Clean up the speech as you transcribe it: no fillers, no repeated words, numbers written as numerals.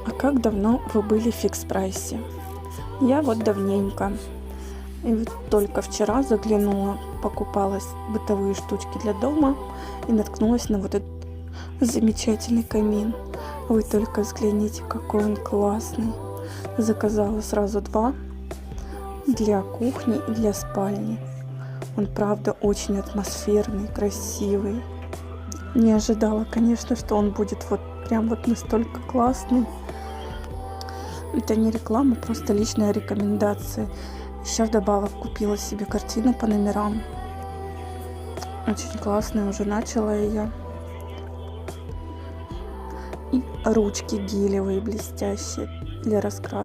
А как давно вы были в фикс прайсе? Я вот давненько. И вот только вчера заглянула, покупалась бытовые штучки для дома и наткнулась на вот этот замечательный камин. Вы только взгляните, какой он классный. Заказала сразу два для кухни и для спальни. Он правда очень атмосферный, красивый. Не ожидала, конечно, что он будет вот прям вот настолько классный. Это не реклама, просто личная рекомендация. Еще вдобавок купила себе картину по номерам. Очень классная, уже начала ее. И ручки гелевые, блестящие для раскраски.